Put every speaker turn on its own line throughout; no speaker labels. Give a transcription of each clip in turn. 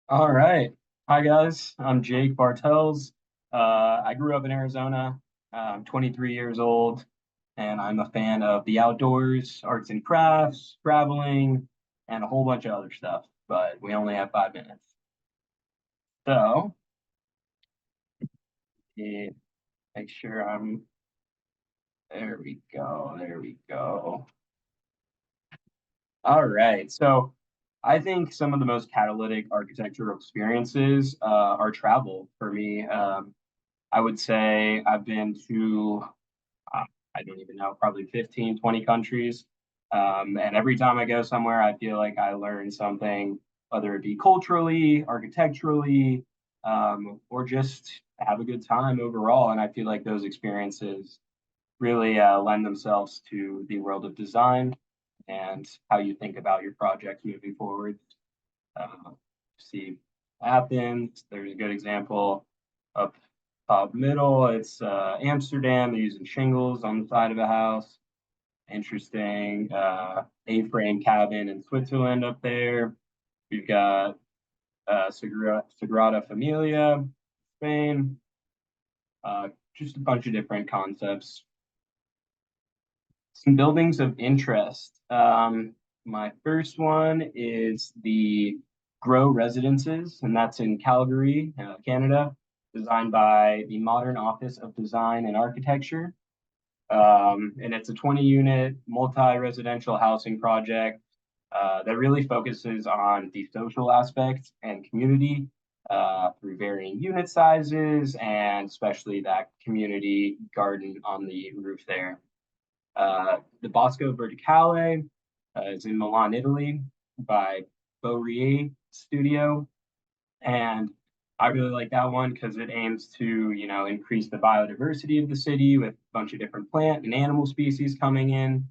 All right. Hi, guys. I'm Jake Bartels. I grew up in Arizona. I'm 23 years old, and I'm a fan of the outdoors, arts and crafts, traveling, and a whole bunch of other stuff. But we only have 5 minutes. So, yeah, make sure there we go. There we go. All right. So, I think some of the most catalytic architectural experiences are travel for me. I would say I've been to uh, I don't even know, probably 15, 20 countries. And every time I go somewhere, I feel like I learn something, whether it be culturally, architecturally, or just have a good time overall. And I feel like those experiences really lend themselves to the world of design and how you think about your projects moving forward. Uh, See Athens, there's a good example up top middle. It's Amsterdam. They're using shingles on the side of a house. Interesting. A-frame cabin in Switzerland up there. We've got Sagrada Familia, Spain. Just a bunch of different concepts. Some buildings of interest. My first one is the Grow Residences, and that's in Calgary, Canada, designed by the Modern Office of Design and Architecture. And it's a 20-unit multi-residential housing project that really focuses on the social aspect and community through varying unit sizes and especially that community garden on the roof there. The Bosco Verticale is in Milan, Italy, by Beaurier Studio, and I really like that one because it aims to, increase the biodiversity of the city with a bunch of different plant and animal species coming in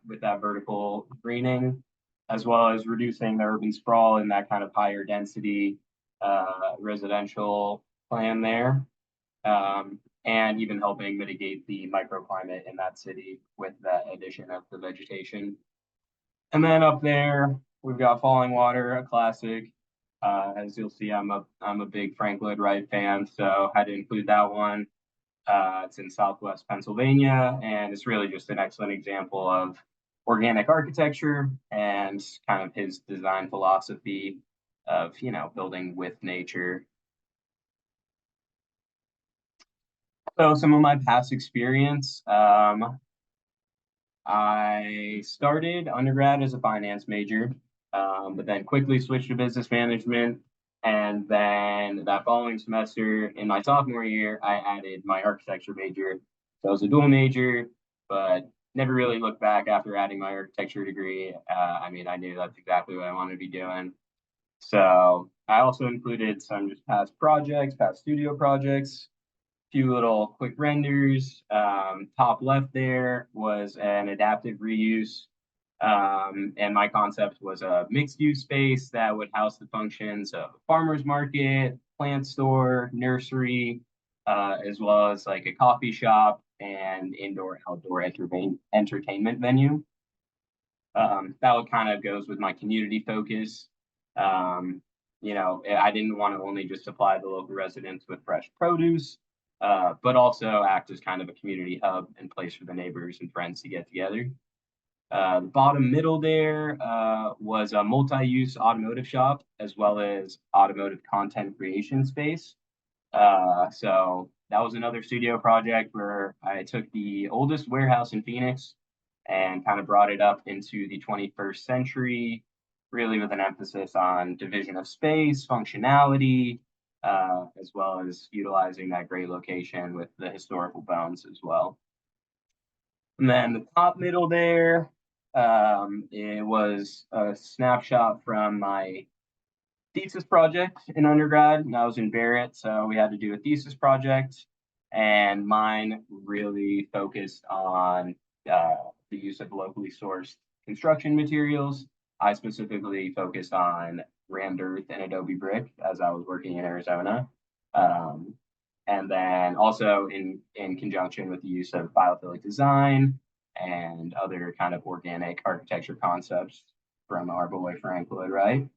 with that vertical greening, as well as reducing the urban sprawl in that kind of higher density residential plan there and even helping mitigate the microclimate in that city with the addition of the vegetation. And then up there, we've got Falling Water, a classic. As you'll see, I'm a big Frank Lloyd Wright fan, so had to include that one. It's in Southwest Pennsylvania, and it's really just an excellent example of organic architecture and kind of his design philosophy of building with nature. So some of my past experience, I started undergrad as a finance major, but then quickly switched to business management. And then that following semester, in my sophomore year, I added my architecture major. So I was a dual major, but never really looked back after adding my architecture degree. I mean, I knew that's exactly what I wanted to be doing. So I also included some just past projects, past studio projects, few little quick renders. Top left there was an adaptive reuse. And my concept was a mixed use space that would house the functions of a farmer's market, plant store, nursery, as well as like a coffee shop and indoor outdoor entertainment venue. That would kind of goes with my community focus. Um, I didn't want to only just supply the local residents with fresh produce, but also act as kind of a community hub and place for the neighbors and friends to get together. The bottom middle there was a multi-use automotive shop as well as automotive content creation space. So that was another studio project where I took the oldest warehouse in Phoenix and kind of brought it up into the 21st century, really with an emphasis on division of space, functionality, as well as utilizing that great location with the historical bones as well. And then the top middle there, it was a snapshot from my thesis project in undergrad, and I was in Barrett, so we had to do a thesis project, and mine really focused on the use of locally sourced construction materials. I specifically focused on rammed earth and Adobe Brick as I was working in Arizona. Um, and then also in conjunction with the use of biophilic design and other kind of organic architecture concepts from our boy Frank Lloyd Wright.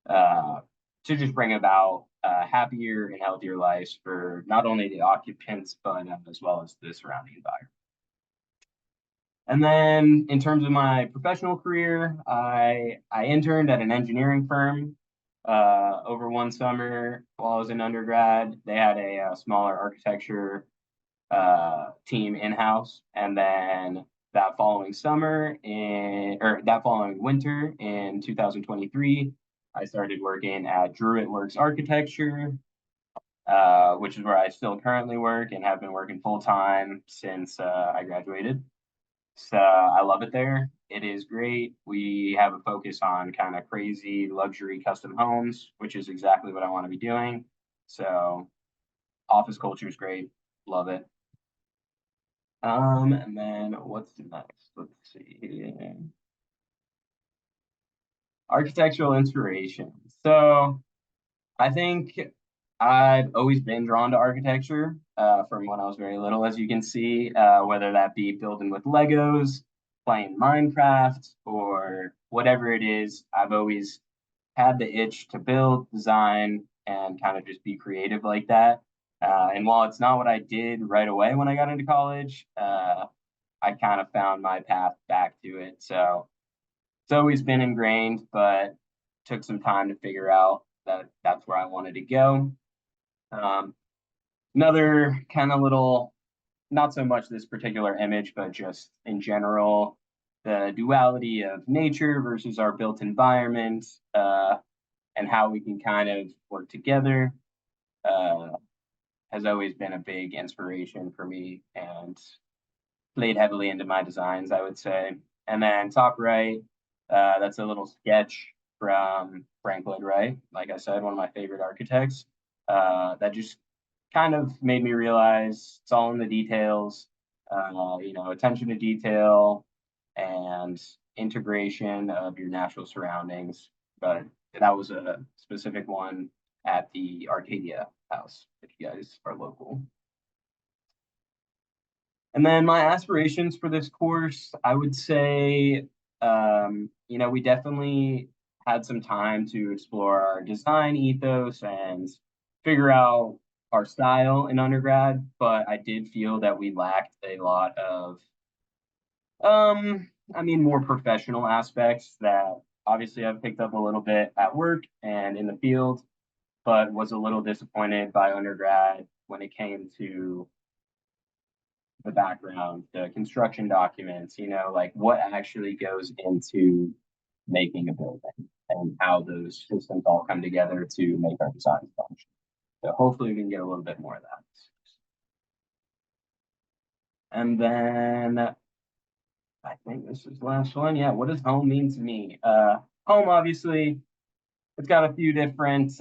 Uh, to just bring about happier and healthier lives for not only the occupants, but as well as the surrounding environment. And then in terms of my professional career, I interned at an engineering firm over one summer while I was in undergrad. They had a smaller architecture team in house, and then that following summer or that following winter in 2023, I started working at Druid Works Architecture, which is where I still currently work and have been working full time since I graduated. So I love it there. It is great. We have a focus on kind of crazy luxury custom homes, which is exactly what I want to be doing. So office culture is great. Love it. And then what's next? Let's see. Architectural inspiration. So I think I've always been drawn to architecture from when I was very little, as you can see, whether that be building with Legos, playing Minecraft, or whatever it is. I've always had the itch to build, design, and kind of just be creative like that. And while it's not what I did right away when I got into college, I kind of found my path back to it. So it's always been ingrained, but took some time to figure out that that's where I wanted to go. Um, Another kind of little, not so much this particular image, but just in general, the duality of nature versus our built environment, and how we can kind of work together, uh, has always been a big inspiration for me and played heavily into my designs, I would say. And then top right, that's a little sketch from Frank Lloyd Wright, like I said, one of my favorite architects. That just kind of made me realize it's all in the details, attention to detail and integration of your natural surroundings. But that was a specific one at the Arcadia House, if you guys are local. And then my aspirations for this course, I would say, we definitely had some time to explore our design ethos and figure out our style in undergrad, but I did feel that we lacked a lot of, more professional aspects that obviously I've picked up a little bit at work and in the field, but was a little disappointed by undergrad when it came to the background, the construction documents, like what actually goes into making a building and how those systems all come together to make our design function. So hopefully we can get a little bit more of that. And then I think this is the last one. Yeah, what does home mean to me? Home, obviously, it's got a few different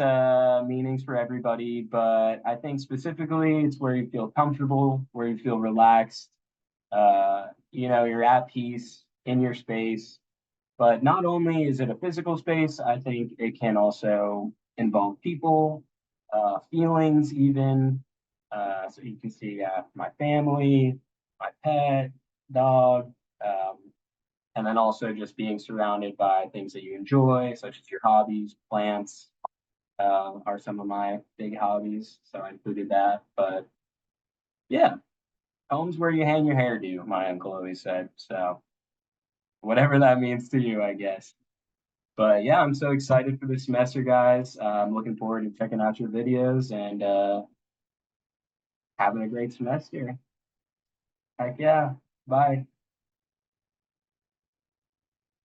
meanings for everybody, but I think specifically it's where you feel comfortable, where you feel relaxed, you're at peace in your space. But not only is it a physical space, I think it can also involve people, feelings, even. So you can see my family, my pet, dog, um, and then also just being surrounded by things that you enjoy, such as your hobbies, plants, are some of my big hobbies. So I included that. But yeah, home's where you hang your hairdo, my uncle always said. So whatever that means to you, I guess. But yeah, I'm so excited for this semester, guys. I'm looking forward to checking out your videos and having a great semester. Heck yeah. Bye.